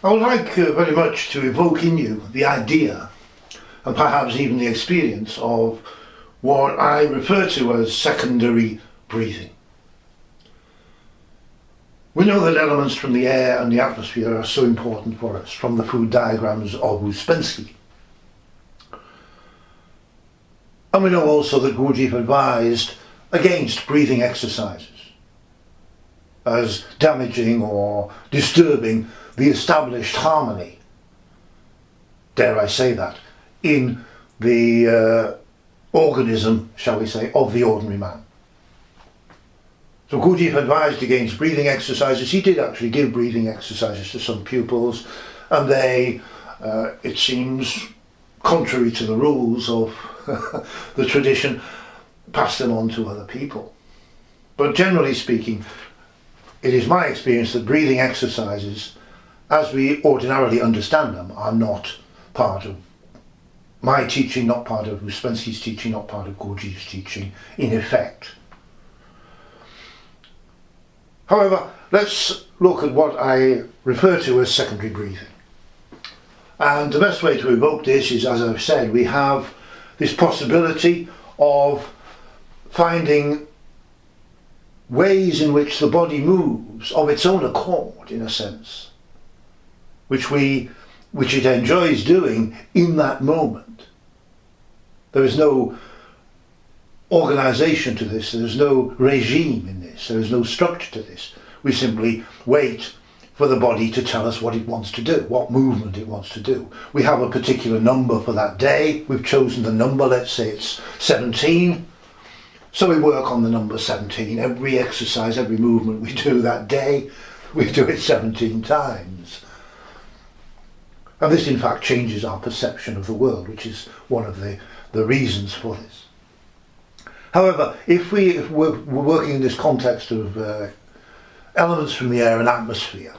I would like very much to evoke in you the idea and perhaps even the experience of what I refer to as secondary breathing. We know that elements from the air and the atmosphere are so important for us, from the food diagrams of Ouspensky. And we know also that Gurdjieff advised against breathing exercises as damaging or disturbing the established harmony, dare I say that, in the organism, shall we say, of the ordinary man. So Gurdjieff advised against breathing exercises. He did actually give breathing exercises to some pupils, and they, it seems, contrary to the rules of the tradition, passed them on to other people. But generally speaking, it is my experience that breathing exercises, as we ordinarily understand them, are not part of my teaching, not part of Ouspensky's teaching, not part of Gurdjieff's teaching, in effect. However, let's look at what I refer to as secondary breathing. And the best way to evoke this is, as I've said, we have this possibility of finding ways in which the body moves of its own accord, in a sense, which it enjoys doing in that moment. There is no organisation to this, there is no regime in this, there is no structure to this. We simply wait for the body to tell us what it wants to do, what movement it wants to do. We have a particular number for that day. We've chosen the number, let's say it's 17. So we work on the number 17. Every exercise, every movement we do that day, we do it 17 times. And this in fact changes our perception of the world, which is one of the reasons for this. However, if we're working in this context of elements from the air and atmosphere,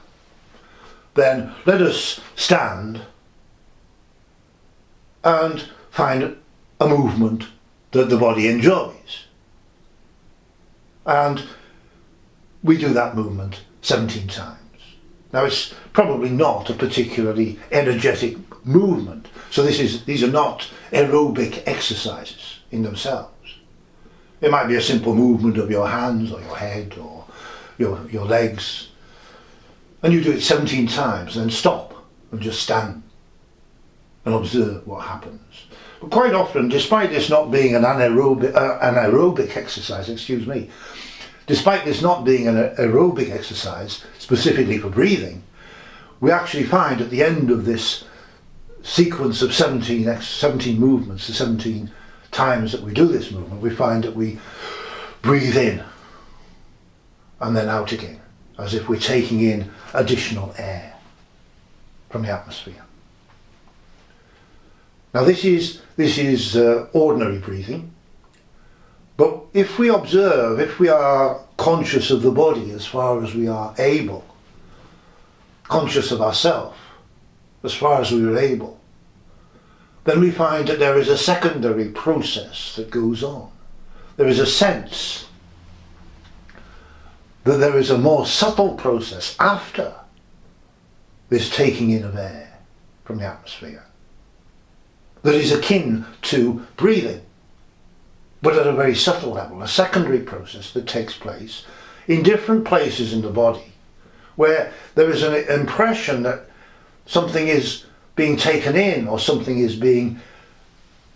then let us stand and find a movement that the body enjoys. And we do that movement 17 times. Now, it's probably not a particularly energetic movement, so these are not aerobic exercises in themselves. It might be a simple movement of your hands or your head or your legs, and you do it 17 times, then stop and just stand and observe what happens. But quite often, despite this not being an aerobic exercise, despite this not being an aerobic exercise specifically for breathing, we actually find at the end of this sequence of 17 movements, the 17 times that we do this movement, we find that we breathe in and then out again, as if we're taking in additional air from the atmosphere. Now this is ordinary breathing, but if we observe, if we are conscious of the body as far as we are able, conscious of ourselves as far as we are able, then we find that there is a secondary process that goes on. There is a sense that there is a more subtle process after this taking in of air from the atmosphere that is akin to breathing, but at a very subtle level, a secondary process that takes place in different places in the body, where there is an impression that something is being taken in or something is being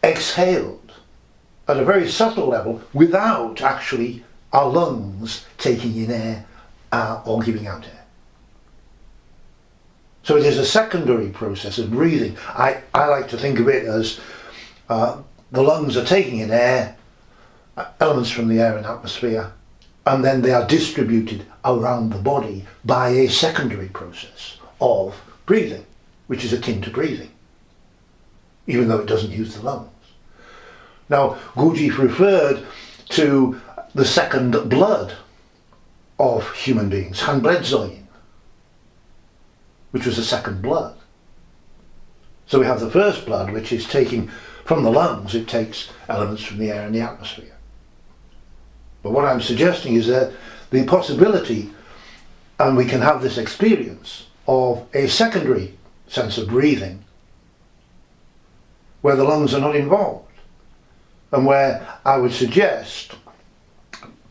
exhaled at a very subtle level without actually our lungs taking in air or giving out air. So it is a secondary process of breathing. I like to think of it as the lungs are taking in air, elements from the air and atmosphere, and then they are distributed around the body by a secondary process of breathing, which is akin to breathing, even though it doesn't use the lungs. Now, Gurdjieff referred to the second blood of human beings, handbledzoin, which was the second blood. So we have the first blood, which is taking from the lungs, it takes elements from the air and the atmosphere. But what I'm suggesting is that the possibility, and we can have this experience, of a secondary sense of breathing where the lungs are not involved, and where I would suggest,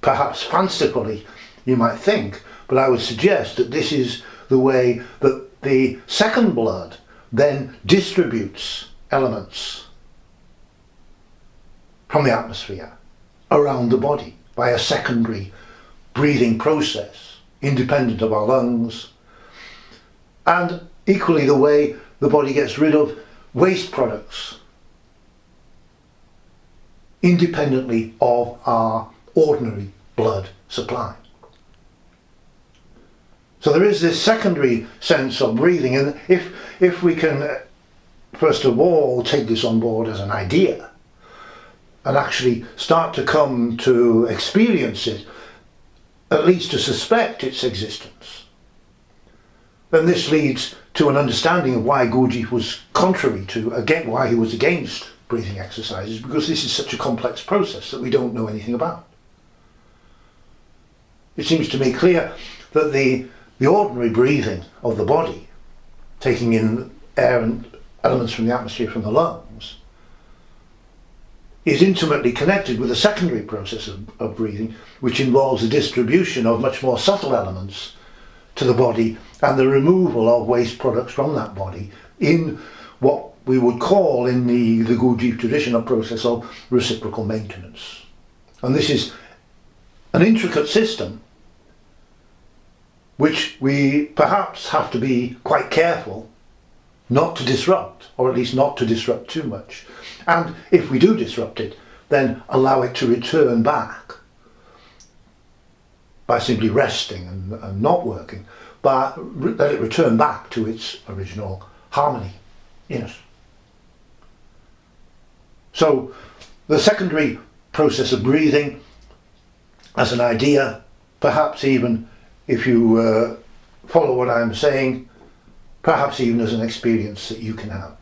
perhaps fancifully you might think, but I would suggest that this is the way that the second blood then distributes elements from the atmosphere around the body by a secondary breathing process independent of our lungs, and equally the way the body gets rid of waste products independently of our ordinary blood supply. So there is this secondary sense of breathing, and if we can first of all take this on board as an idea and actually start to come to experience it, at least to suspect its existence, then this leads to an understanding of why Gurdjieff was contrary to, again, why he was against breathing exercises, because this is such a complex process that we don't know anything about. It seems to me clear that the ordinary breathing of the body, taking in air and elements from the atmosphere from the lungs, is intimately connected with a secondary process of breathing, which involves the distribution of much more subtle elements to the body and the removal of waste products from that body in what we would call, in the Gurdjieff tradition, a process of reciprocal maintenance. And this is an intricate system which we perhaps have to be quite careful not to disrupt, or at least not to disrupt too much. And if we do disrupt it, then allow it to return back by simply resting and not working, but let it return back to its original harmony in it. So the secondary process of breathing as an idea, perhaps even, if you follow what I'm saying, perhaps even as an experience that you can have.